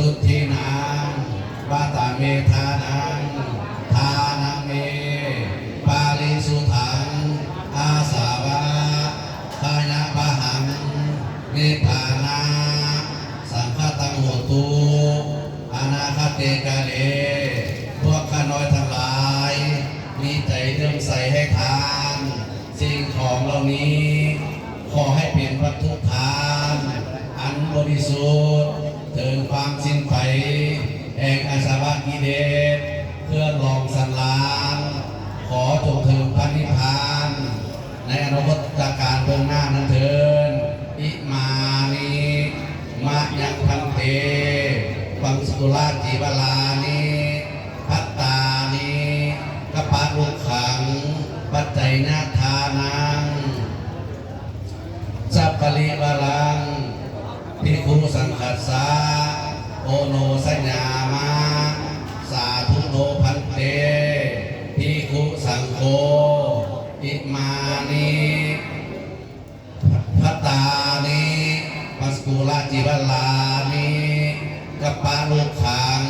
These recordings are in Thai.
สุทธินังวาตาเมธานังทานังเมปาลิสุทังอาสาวะทายะบะหังนิพพานาสังฆตังโหตุอนาคเตกาเลพวกข้าน้อยทั้งหลายมีใจเลื่อมใสให้ทานสิ่งของเหล่านี้ขอให้เป็นวัตถุทานอันบริสุทธิ์ถึงความสิ้นไปแห่งอาสวะกิเลสเพื่อลองสันลานขอจงถึงพระนิพพานในอนาคตการเบื้องหน้านั้นเถิดอิมานิมะยังพันเตวังสกุลาจีวลานิพัตตานิกปะลุขังปัจจัยนาทานังสัพพลิวรังภิกขุสังคัสสะโอโนสัญญามะสาธุโนพันเตภิกขุสังโฆอิมานิพัตตานิปัสกุลาจิวลานิกปะลุขัง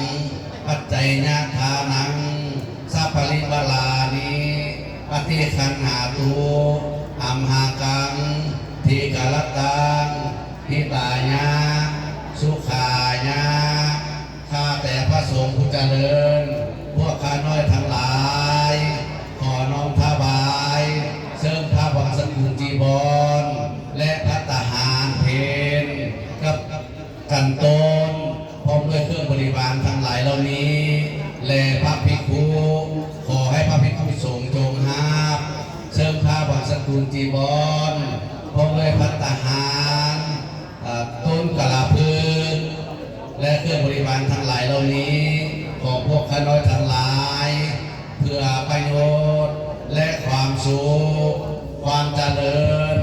ปัจจัยนาทานังสัพพลิวลานิปฏิคันหาตุอัมหากังทิกาลตังหิตายะสุขายะข้าแต่พระสงฆ์ผู้เจริญพวกข้าน้อยทั้งหลายขอน้อมถวายเสริมพระวังสกุลจีบรและพัตตาหารเพนกับกันตนพร้อมด้วยเครื่องบริวารทั้งหลายเหล่านี้และพระภิกขุขอให้พระภิกขุสงฆ์จงห้ามเสริมพระวังสกุลจีบรพร้อมด้วยพัตตาหารต้นกะลาพืชและเครื่องบริวารทั้งหลายเหล่านี้ของพวกข้าน้อยทั้งหลายเพื่อประโยชน์และความสุขความเจริญ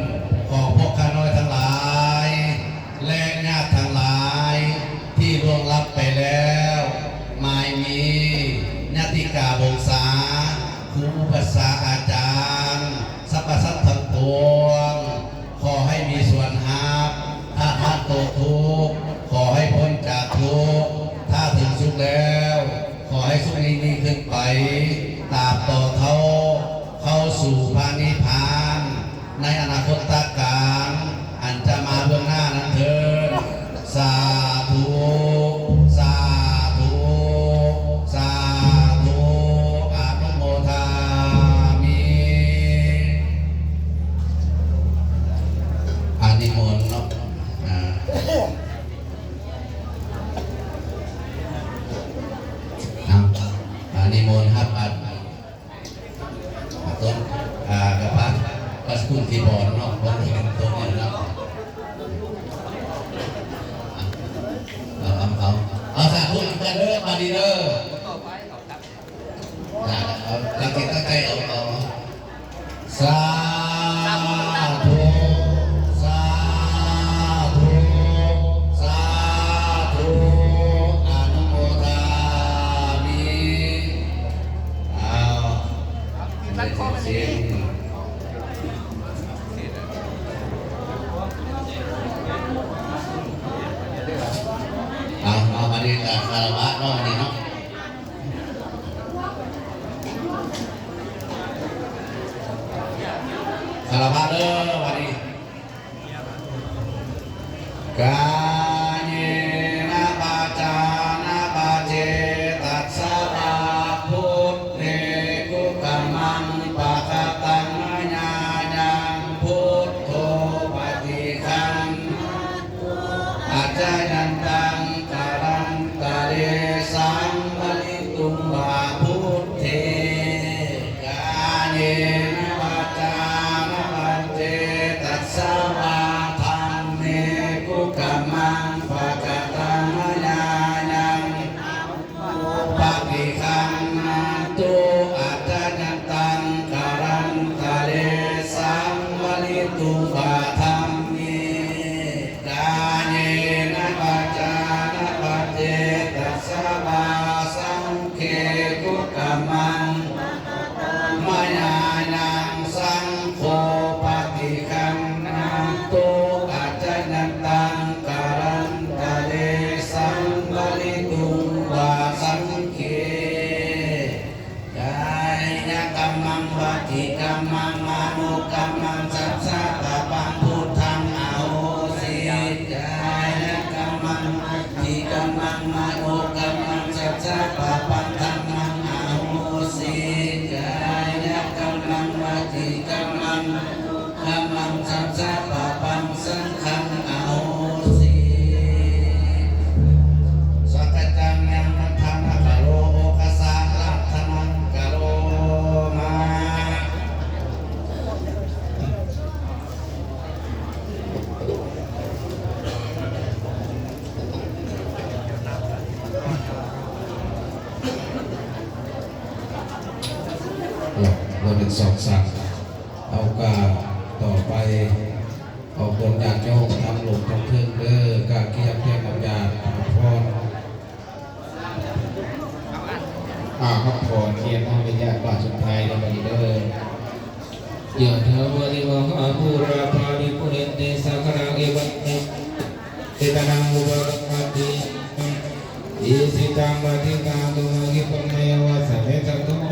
ของพวกข้าน้อยทั้งหลายและญาติทั้งหลายที่ล่วงลับไปแล้วไม่มีญาติกาบงษาครูอุปัสสาอาจารย์สรรพสัตว์ทั้งปวงขอให้มีส่วนหับถ้าท่านตกทุกข์ขอให้พ้นจากทุกข์ถ้าถึงสุขแล้วขอให้สุขนี้ขึ้นไปตามต่อเท่าเข้าสู่พระนิพพานในอนาคตการอันจะมาเบื้องหน้านั้นเถิดสาธุสาธุสาธุอนุโมทามิอานิมนต์เนาะนิมนต์ครับต้นกระพัดปัสกุลที่บอลเนาะบอลที่เป็นต้นเนี่ยเนาะเอาสาธุกันเด้อมาดีเด้อเอาตั้งใจตั้งใจเอาสาธุสาธุสาธุอนุโมทามิเสียงเอามาดีกับคารวะเนาะนี่เนาะคารวะเด้อวันนี้กายเยนะปาจานะปาเจตัสสะระพุทเทกุกัมมังปะคะตังญายังพุทโธปฏิคันอาจายันตังกาลันตะเรสังมลิตุมบาพุทเทกายเยนะปาจานะปาเจตัสสะระธัมเมกุกัมมังปะคะตังญายังปฏิคันตุอาจายันตังกาลันตะเรสังมลิตุมบาธัมเมกายเยนะปาจา มโนกัมมังสัจจะปะปังธัมมังอาโหสิกายกัมมังวาจีกัมมังกัมมังสัจจะปะปังสังฆังอาโหสิสัจจังยังมัทธนะกะโลกัสสะลัทธนังกะโลมาเราเป็นสองสัตว์เอากาต่อไปออกบนญาติโยมทำหลวงทำเครื่องเด้อกาเกียบเทียนน้ำยาพรพักผ่อนเทียนทางวิญญาณบาสุดท้ายในวันนี้เด้อยะถาวะริวหาภูราภาริปุเรนติสักการะเอวัตติเตตนังอุปกัปติอิสิตังปฏิตังตุมหิปัมเมวะสัพเพสัตตุโม